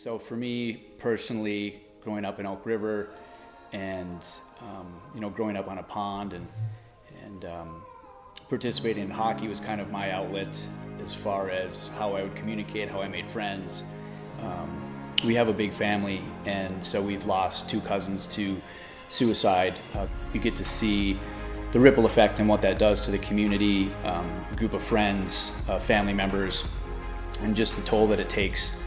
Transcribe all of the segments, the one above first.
So for me personally, growing up in Elk River and growing up on a pond and participating in hockey was kind of my outlet as far as how I would communicate, how I made friends. We have a big family, and so we've lost 2 cousins to suicide. You get to see the ripple effect and what that does to the community, a group of friends, family members, and just the toll that it takes,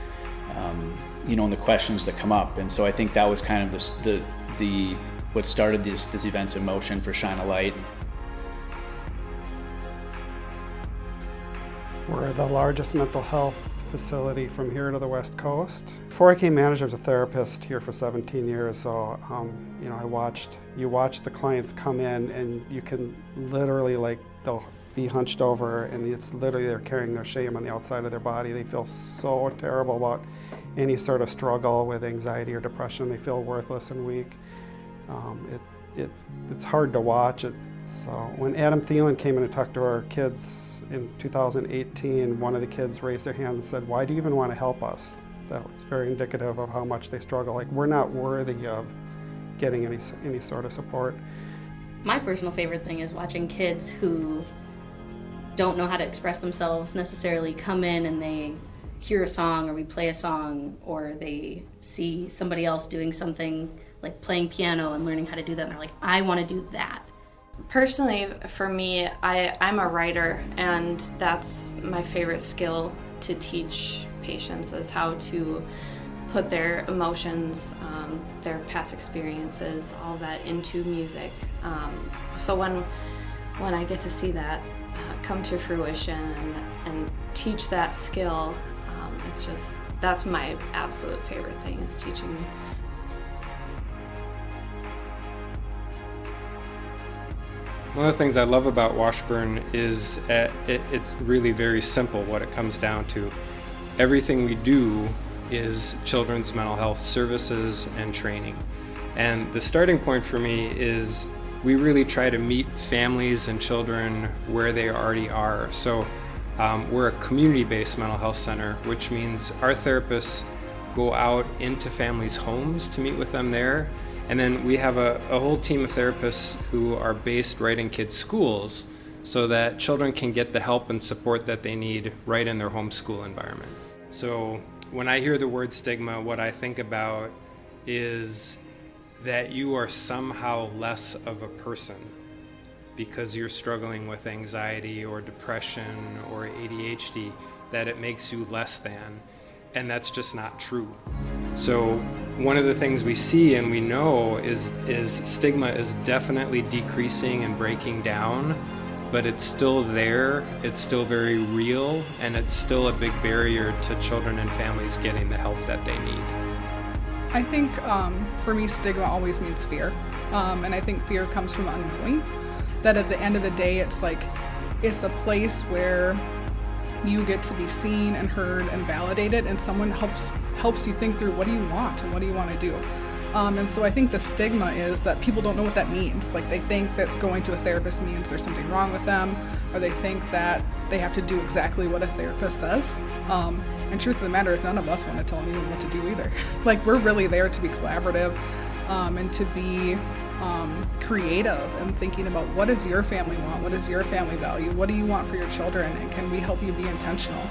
and the questions that come up. And so I think that was kind of the what started this events in motion for Shine A Light. We're the largest mental health facility from here to the West Coast. Before I became manager, I was a therapist here for 17 years, so you watch the clients come in, and you can literally, they'll be hunched over, and it's literally they're carrying their shame on the outside of their body. They feel so terrible about any sort of struggle with anxiety or depression. They feel worthless and weak. It's hard to watch it. So when Adam Thielen came in and talked to our kids in 2018, one of the kids raised their hand and said, "Why do you even want to help us?" That was very indicative of how much they struggle. Like, we're not worthy of getting any sort of support. My personal favorite thing is watching kids who don't know how to express themselves necessarily come in and they hear a song, or we play a song, or they see somebody else doing something like playing piano and learning how to do that, and they're like, I want to do that. Personally, for me, I'm a writer, and that's my favorite skill to teach patients, is how to put their emotions, their past experiences, all that into music. So when I get to see that come to fruition and teach that skill, that's my absolute favorite thing, is teaching. One of the things I love about Washburn is it's really very simple what it comes down to. Everything we do is children's mental health services and training. And the starting point for me is we really try to meet families and children where they already are. So we're a community-based mental health center, which means our therapists go out into families' homes to meet with them there. And then we have a whole team of therapists who are based right in kids' schools so that children can get the help and support that they need right in their home school environment. So when I hear the word stigma, what I think about is that you are somehow less of a person because you're struggling with anxiety or depression or ADHD, that it makes you less than. And that's just not true. So one of the things we see and we know is stigma is definitely decreasing and breaking down, but it's still there, it's still very real, and it's still a big barrier to children and families getting the help that they need. I think for me, stigma always means fear. And I think fear comes from unknowing. That at the end of the day, it's a place where you get to be seen and heard and validated, and someone helps you think through what do you want and what do you want to do. And so I think the stigma is that people don't know what that means. Like, they think that going to a therapist means there's something wrong with them, or they think that they have to do exactly what a therapist says. And truth of the matter is, none of us want to tell anyone what to do either. Like, we're really there to be collaborative and to be creative and thinking about, what does your family want? What does your family value? What do you want for your children? And can we help you be intentional?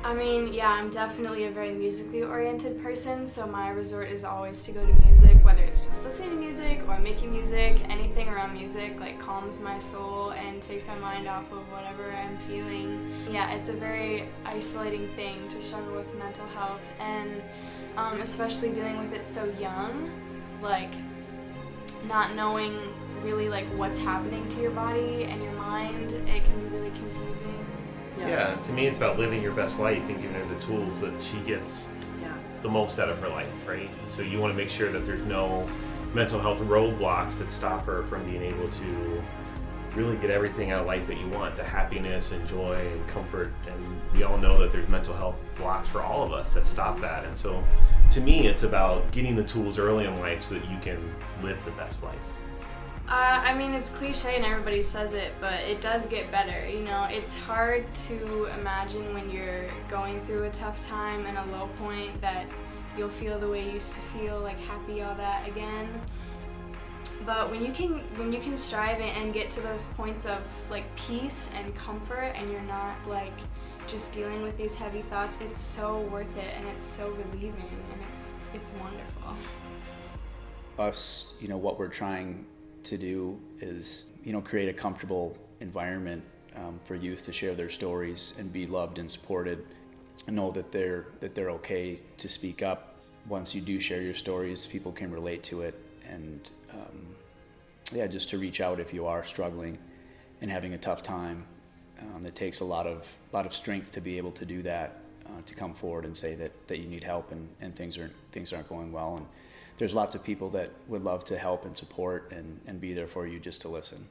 I mean, yeah, I'm definitely a very musically oriented person, so my resort is always to go to music, whether it's just listening to music or making music. Anything around music calms my soul and takes my mind off of whatever I'm feeling. Yeah, it's a very isolating thing to struggle with mental health, and especially dealing with it so young, not knowing really what's happening to your body and your mind. It can be really confusing. Yeah, to me it's about living your best life and giving her the tools that she gets the most out of her life, right? So you want to make sure that there's no mental health roadblocks that stop her from being able to really get everything out of life that you want, the happiness and joy and comfort. And we all know that there's mental health blocks for all of us that stop that. And so to me it's about getting the tools early in life so that you can live the best life. I mean, it's cliche and everybody says it, but it does get better. It's hard to imagine when you're going through a tough time and a low point that you'll feel the way you used to feel, like happy, all that again. But when you can strive and get to those points of like peace and comfort, and you're not like just dealing with these heavy thoughts, it's so worth it, and it's so relieving, and it's wonderful. Us, what we're trying to do is, create a comfortable environment for youth to share their stories and be loved and supported, and know that they're okay to speak up. Once you do share your stories, people can relate to it, and just to reach out if you are struggling and having a tough time. It takes a lot of strength to be able to do that, to come forward and say that you need help and things aren't going well. And there's lots of people that would love to help and support and be there for you just to listen.